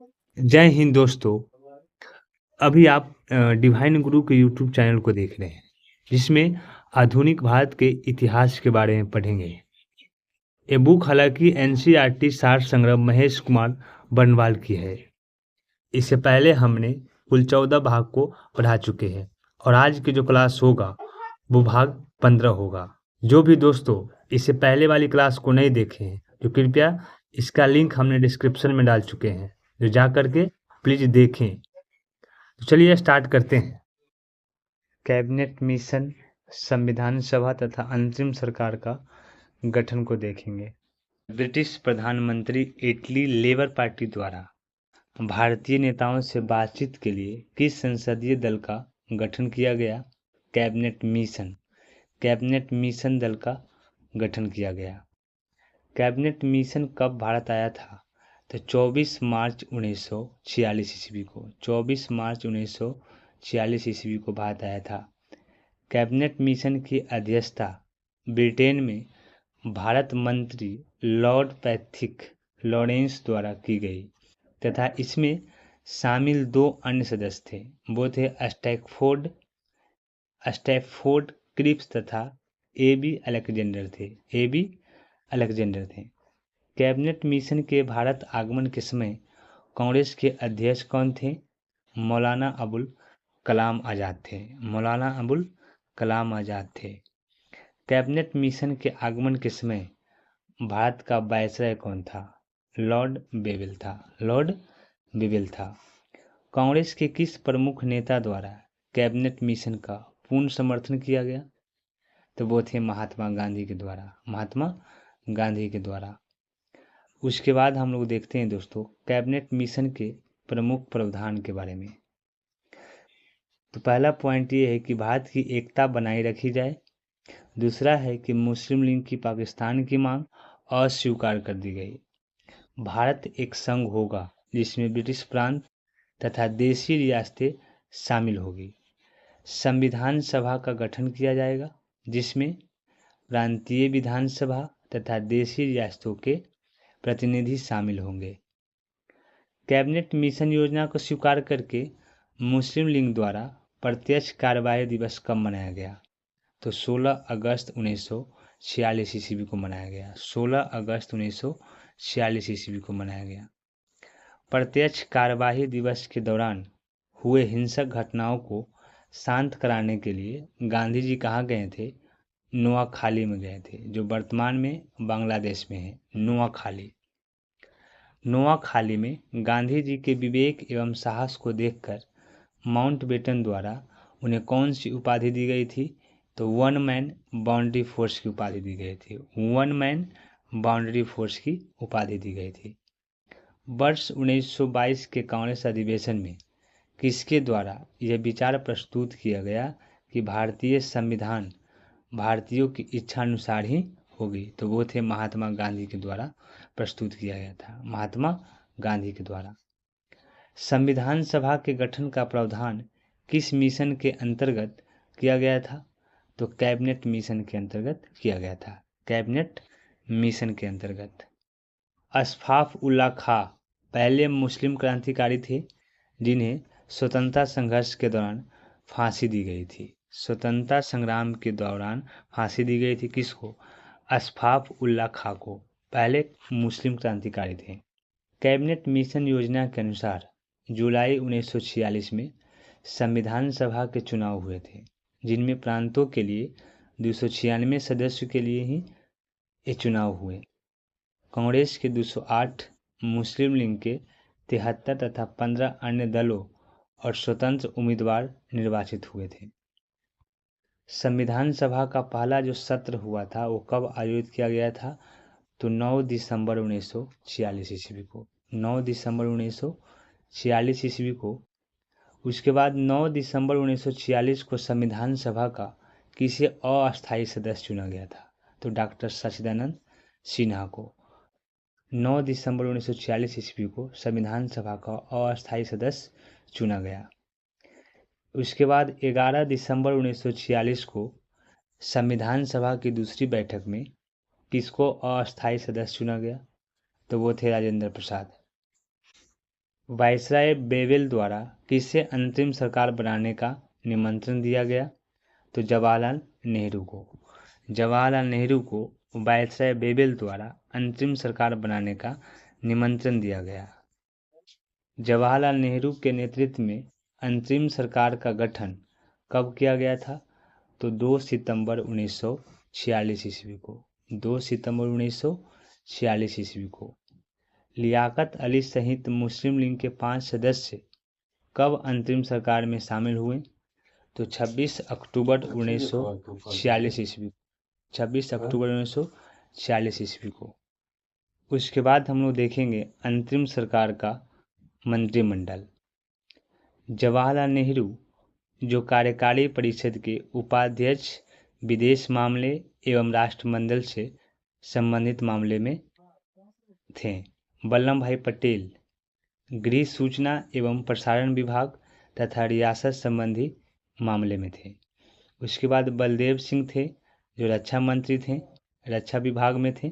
जय हिंद दोस्तों। अभी आप डिवाइन गुरु के यूट्यूब चैनल को देख रहे हैं, जिसमें आधुनिक भारत के इतिहास के बारे में पढ़ेंगे। ये बुक हालांकि एनसीईआरटी सार संग्रह महेश कुमार बनवाल की है। इससे पहले हमने कुल 14 भाग को पढ़ा चुके हैं और आज की जो क्लास होगा वो भाग 15 होगा। जो भी दोस्तों इससे पहले वाली क्लास को नहीं देखे हैं तो कृपया इसका लिंक हमने डिस्क्रिप्शन में डाल चुके हैं, जो जा करके प्लीज़ देखें। तो चलिए स्टार्ट करते हैं। कैबिनेट मिशन, संविधान सभा तथा अंतरिम सरकार का गठन को देखेंगे। ब्रिटिश प्रधानमंत्री इटली लेबर पार्टी द्वारा भारतीय नेताओं से बातचीत के लिए किस संसदीय दल का गठन किया गया? Cabinet mission. कैबिनेट मिशन दल का गठन किया गया। कैबिनेट मिशन कब भारत आया था? तो 24 मार्च 1946 ईस्वी को 24 मार्च 1946 ईस्वी को भारत आया था। कैबिनेट मिशन की अध्यक्षता ब्रिटेन में भारत मंत्री लॉर्ड पैथिक लॉरेंस द्वारा की गई तथा इसमें शामिल दो अन्य सदस्य थे। वो थे स्टैफोर्ड क्रिप्स तथा ए बी अलेक्जेंडर थे। कैबिनेट मिशन के भारत आगमन के समय कांग्रेस के अध्यक्ष कौन थे? मौलाना अबुल कलाम आज़ाद थे। मौलाना अबुल कलाम आज़ाद थे। कैबिनेट मिशन के आगमन के समय भारत का वायसराय कौन था? लॉर्ड बेवेल था। लॉर्ड बेवेल था। कांग्रेस के किस प्रमुख नेता द्वारा कैबिनेट मिशन का पूर्ण समर्थन किया गया? तो वो थे महात्मा गांधी के द्वारा। महात्मा गांधी के द्वारा। उसके बाद हम लोग देखते हैं दोस्तों कैबिनेट मिशन के प्रमुख प्रावधान के बारे में। तो पहला पॉइंट ये है कि भारत की एकता बनाए रखी जाए। दूसरा है कि मुस्लिम लीग की पाकिस्तान की मांग अस्वीकार कर दी गई। भारत एक संघ होगा जिसमें ब्रिटिश प्रांत तथा देशी रियासतें शामिल होगी। संविधान सभा का गठन किया जाएगा जिसमें प्रांतीय विधानसभा तथा देशी रियासतों के प्रतिनिधि शामिल होंगे। कैबिनेट मिशन योजना को स्वीकार करके मुस्लिम लीग द्वारा प्रत्यक्ष कार्यवाही दिवस कब मनाया गया? तो 16 अगस्त 1946 ईस्वी को मनाया गया। 16 अगस्त 1946 ईस्वी को मनाया गया। प्रत्यक्ष कार्यवाही दिवस के दौरान हुए हिंसक घटनाओं को शांत कराने के लिए गांधी जी कहाँ गए थे? नोआखाली में गए थे, जो वर्तमान में बांग्लादेश में है। नोआखाली। नोआखाली में गांधी जी के विवेक एवं साहस को देखकर माउंटबेटन द्वारा उन्हें कौन सी उपाधि दी गई थी? तो वन मैन बाउंड्री फोर्स की उपाधि दी गई थी। वन मैन बाउंड्री फोर्स की उपाधि दी गई थी। वर्ष 1922 के कांग्रेस अधिवेशन में किसके द्वारा यह विचार प्रस्तुत किया गया कि भारतीय संविधान भारतीयों की इच्छानुसार ही होगी? तो वो थे महात्मा गांधी के द्वारा प्रस्तुत किया गया था। महात्मा गांधी के द्वारा। संविधान सभा के गठन का प्रावधान किस मिशन के अंतर्गत किया गया था? तो कैबिनेट मिशन के अंतर्गत किया गया था। कैबिनेट मिशन के अंतर्गत। अशफाक उल्लाह खां पहले मुस्लिम क्रांतिकारी थे जिन्हें स्वतंत्रता संघर्ष के दौरान फांसी दी गई थी। स्वतंत्रता संग्राम के दौरान फांसी दी गई थी किसको? अशफाक उल्लाह खां को। पहले मुस्लिम क्रांतिकारी थे। कैबिनेट मिशन योजना के अनुसार जुलाई 1946 में संविधान सभा के चुनाव हुए थे, जिनमें प्रांतों के लिए 296 सदस्यों के लिए ही ये चुनाव हुए। कांग्रेस के 208, मुस्लिम लीग के 73 तथा 15 अन्य दलों और स्वतंत्र उम्मीदवार निर्वाचित हुए थे। संविधान सभा का पहला जो सत्र हुआ था वो कब आयोजित किया गया था? तो 9 दिसंबर 1946 ईस्वी को। 9 दिसंबर 1946 ईस्वी को। उसके बाद 9 दिसंबर 1946 को संविधान सभा का किसे अस्थायी सदस्य चुना गया था? तो डॉक्टर सच्चिदानंद सिन्हा को। 9 दिसंबर 1946 ईस्वी को संविधान सभा का अस्थायी सदस्य चुना गया। उसके बाद 11 दिसंबर 1946 को संविधान सभा की दूसरी बैठक में किसको अस्थायी सदस्य चुना गया? तो वो थे राजेंद्र प्रसाद। वायसराय बेवेल द्वारा किसे अंतरिम सरकार बनाने का निमंत्रण दिया गया? तो जवाहरलाल नेहरू को। जवाहरलाल नेहरू को वायसराय बेवेल द्वारा अंतरिम सरकार बनाने का निमंत्रण दिया गया। जवाहरलाल नेहरू के नेतृत्व में अंतरिम सरकार का गठन कब किया गया था? तो 2 सितंबर 1946 ईस्वी को। 2 सितंबर 1946 ईस्वी को। लियाकत अली सहित मुस्लिम लीग के 5 सदस्य कब अंतरिम सरकार में शामिल हुए? तो 26 अक्टूबर 1946 ईस्वी। 26 अक्टूबर 1946 ईस्वी को। उसके बाद हम लोग देखेंगे अंतरिम सरकार का मंत्रिमंडल। जवाहरलाल नेहरू जो कार्यकारी परिषद के उपाध्यक्ष विदेश मामले एवं राष्ट्रमंडल से संबंधित मामले में थे। वल्लभ भाई पटेल गृह सूचना एवं प्रसारण विभाग तथा रियासत संबंधी मामले में थे। उसके बाद बलदेव सिंह थे जो रक्षा मंत्री थे, रक्षा विभाग में थे।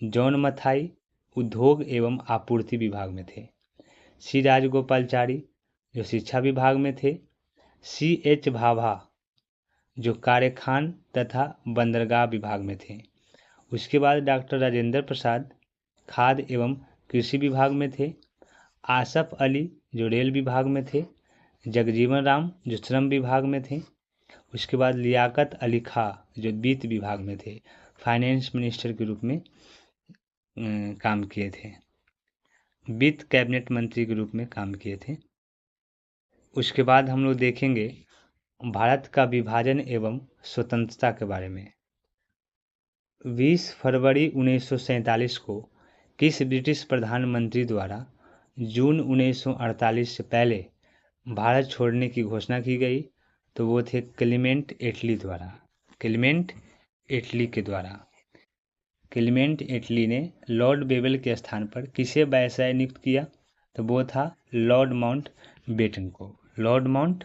जॉन मथाई उद्योग एवं आपूर्ति विभाग में थे। सी राजगोपालचारी जो शिक्षा विभाग में थे। सी एच भाभा जो कार्यखान तथा बंदरगाह विभाग में थे। उसके बाद डॉक्टर राजेंद्र प्रसाद खाद्य एवं कृषि विभाग में थे। आसफ अली जो रेल विभाग में थे। जगजीवन राम जो श्रम विभाग में थे। उसके बाद लियाकत अली खां जो वित्त विभाग में थे, फाइनेंस मिनिस्टर के रूप में काम किए थे, वित्त कैबिनेट मंत्री के रूप में काम किए थे। उसके बाद हम लोग देखेंगे भारत का विभाजन एवं स्वतंत्रता के बारे में। 20 फरवरी 1947 को किस ब्रिटिश प्रधानमंत्री द्वारा जून 1948 से पहले भारत छोड़ने की घोषणा की गई? तो वो थे क्लेमेंट एटली द्वारा। क्लेमेंट एटली के द्वारा। क्लेमेंट एटली ने लॉर्ड बेवेल के स्थान पर किसे वायसराय नियुक्त किया? तो वो था लॉर्ड माउंट बेटन को। लॉर्ड माउंट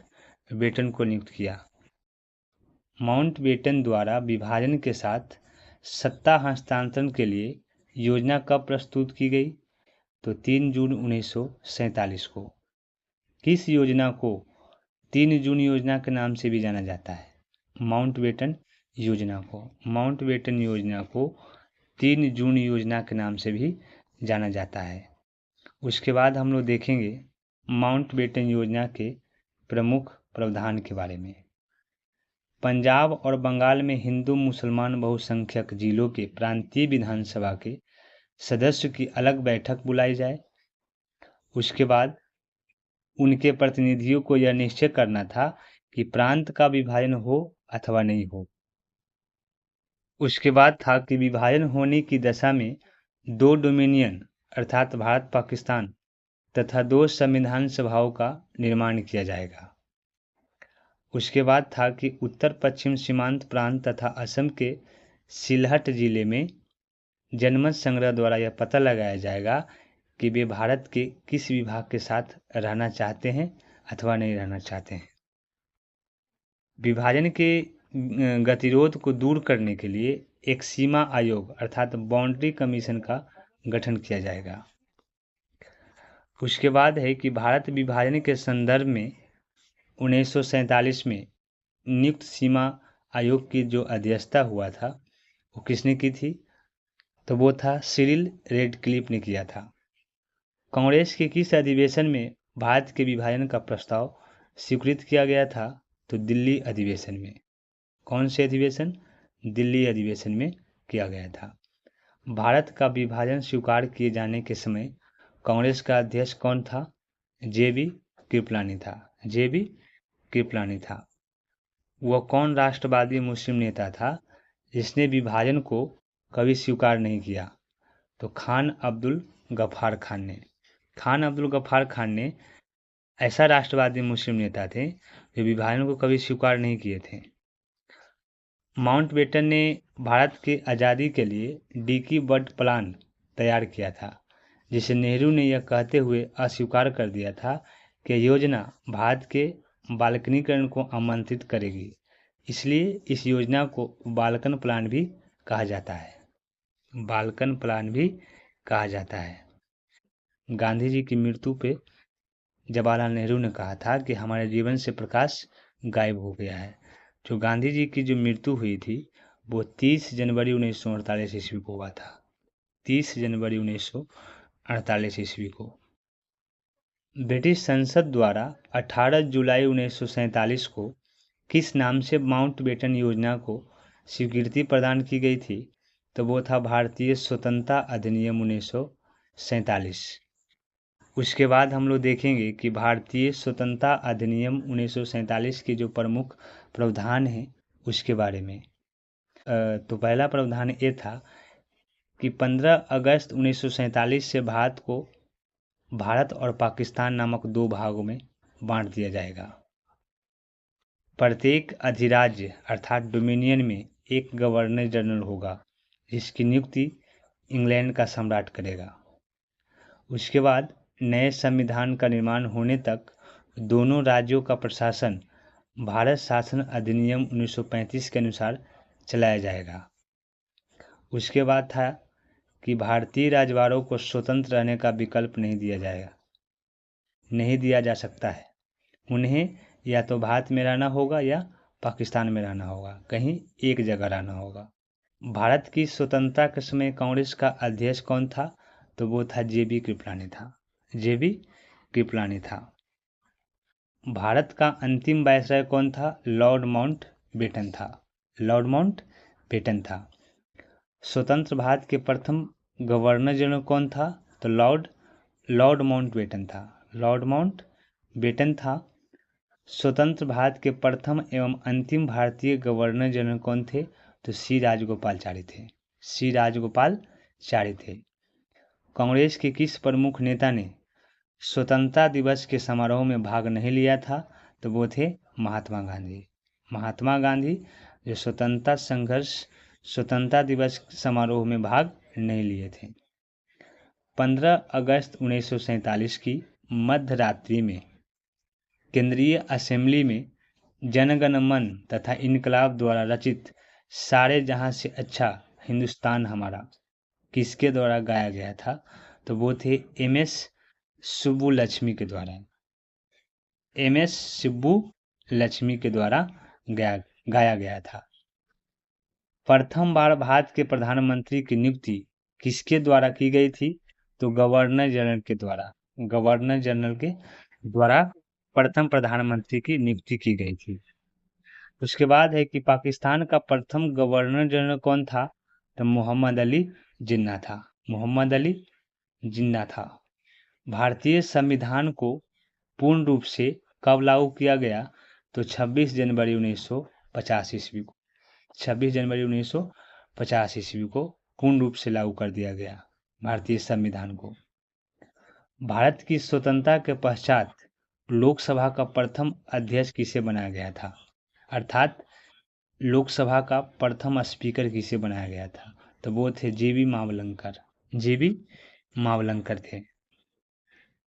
बेटन को नियुक्त किया। माउंट बेटन द्वारा विभाजन के साथ सत्ता हस्तांतरण के लिए योजना कब प्रस्तुत की गई? तो 3 जून 1947 को। किस योजना को 3 जून योजना के नाम से भी जाना जाता है? माउंट बेटन योजना को। माउंट बेटन योजना को 3 जून योजना के नाम से भी जाना जाता है। उसके बाद हम लोग देखेंगे माउंट बेटन योजना के प्रमुख प्रावधान के बारे में। पंजाब और बंगाल में हिंदू मुसलमान बहुसंख्यक जिलों के प्रांतीय विधानसभा के सदस्य की अलग बैठक बुलाई जाए। उसके बाद उनके प्रतिनिधियों को यह निश्चय करना था कि प्रांत का विभाजन हो अथवा नहीं हो। उसके बाद था कि विभाजन होने की दशा में 2 डोमिनियन अर्थात भारत पाकिस्तान तथा 2 संविधान सभाओं का निर्माण किया जाएगा। उसके बाद था कि उत्तर पश्चिम सीमांत प्रांत तथा असम के सिलहट जिले में जनमत संग्रह द्वारा यह पता लगाया जाएगा कि वे भारत के किस विभाग के साथ रहना चाहते हैं अथवा नहीं रहना चाहते हैं। विभाजन के गतिरोध को दूर करने के लिए एक सीमा आयोग अर्थात बाउंड्री कमीशन का गठन किया जाएगा। उसके बाद है कि भारत विभाजन के संदर्भ में 1947 में नियुक्त सीमा आयोग की जो अध्यक्षता हुआ था वो किसने की थी? तो वो था सिरिल रेडक्लिफ ने किया था। कांग्रेस के किस अधिवेशन में भारत के विभाजन का प्रस्ताव स्वीकृत किया गया था? तो दिल्ली अधिवेशन में। कौन से अधिवेशन? दिल्ली अधिवेशन में किया गया था। भारत का विभाजन स्वीकार किए जाने के समय कांग्रेस का अध्यक्ष कौन था? जे.बी. कृपलानी था। जे.बी. कृपलानी था। वह कौन राष्ट्रवादी मुस्लिम नेता था जिसने विभाजन को कभी स्वीकार नहीं किया? तो खान अब्दुल गफ्फार खान ने। खान अब्दुल गफ्फार खान ने ऐसा राष्ट्रवादी मुस्लिम नेता थे जो विभाजन को कभी स्वीकार नहीं किए थे। माउंट बेटन ने भारत की आज़ादी के लिए डिकी बर्ड प्लान तैयार किया था, जिसे नेहरू ने यह कहते हुए अस्वीकार कर दिया था कि योजना भारत के बाल्कनीकरण को आमंत्रित करेगी। इसलिए इस योजना को बाल्कन प्लान भी कहा जाता है। बाल्कन प्लान भी कहा जाता है। गांधी जी की मृत्यु पे जवाहरलाल नेहरू ने कहा था कि हमारे जीवन से प्रकाश गायब हो गया है। जो गांधी जी की जो मृत्यु हुई थी वो 30 जनवरी 1948 ईस्वी को हुआ था। 30 जनवरी 1948 ईस्वी को ब्रिटिश संसद द्वारा 18 जुलाई 1947 को किस नाम से माउंटबेटन योजना को स्वीकृति प्रदान की गई थी? तो वो था भारतीय स्वतंत्रता अधिनियम 1947। उसके बाद हम लोग देखेंगे कि भारतीय स्वतंत्रता अधिनियम 1947 के जो प्रमुख प्रावधान हैं उसके बारे में। तो पहला प्रावधान ये था कि 15 अगस्त 1947 से भारत और पाकिस्तान नामक दो भागों में बांट दिया जाएगा। प्रत्येक अधिराज्य अर्थात डोमिनियन में एक गवर्नर जनरल होगा जिसकी नियुक्ति इंग्लैंड का सम्राट करेगा। उसके बाद नए संविधान का निर्माण होने तक दोनों राज्यों का प्रशासन भारत शासन अधिनियम 1935 के अनुसार चलाया जाएगा। उसके बाद था कि भारतीय राजवाड़ों को स्वतंत्र रहने का विकल्प नहीं दिया जा सकता है। उन्हें या तो भारत में रहना होगा या पाकिस्तान में रहना होगा, कहीं एक जगह रहना होगा। भारत की स्वतंत्रता के समय कांग्रेस का अध्यक्ष कौन था? तो वो था जेबी कृपलानी था। भारत का अंतिम वायसराय कौन था? लॉर्ड माउंटबेटन था। स्वतंत्र भारत के प्रथम गवर्नर जनरल कौन था? तो लॉर्ड माउंटबेटन था। स्वतंत्र भारत के प्रथम एवं अंतिम भारतीय गवर्नर जनरल कौन थे? तो सी राजगोपालचारी थे। कांग्रेस के किस प्रमुख नेता ने स्वतंत्रता दिवस के समारोह में भाग नहीं लिया था? तो वो थे महात्मा गांधी जो स्वतंत्रता दिवस समारोह में भाग नहीं लिए थे। 15 अगस्त 1947 की मध्य रात्रि में केंद्रीय असेंबली में जनगण मन तथा इनकलाब द्वारा रचित सारे जहां से अच्छा हिंदुस्तान हमारा किसके द्वारा गाया गया था? तो वो थे एम.एस. सुब्बुलक्ष्मी के द्वारा गाया गया था। प्रथम बार भारत के प्रधानमंत्री की नियुक्ति किसके द्वारा की गई थी? तो गवर्नर जनरल के द्वारा प्रथम प्रधानमंत्री की नियुक्ति की गई थी। उसके बाद है कि पाकिस्तान का प्रथम गवर्नर जनरल कौन था? तो मोहम्मद अली जिन्ना था। भारतीय संविधान को पूर्ण रूप से कब लागू किया गया? तो 26 जनवरी 1950 ईस्वी को पूर्ण रूप से लागू कर दिया गया भारतीय संविधान को। भारत की स्वतंत्रता के पश्चात लोकसभा का प्रथम अध्यक्ष किसे बनाया गया था? अर्थात लोकसभा का प्रथम स्पीकर किसे बनाया गया था? तो वो थे जीवी मावलंकर थे।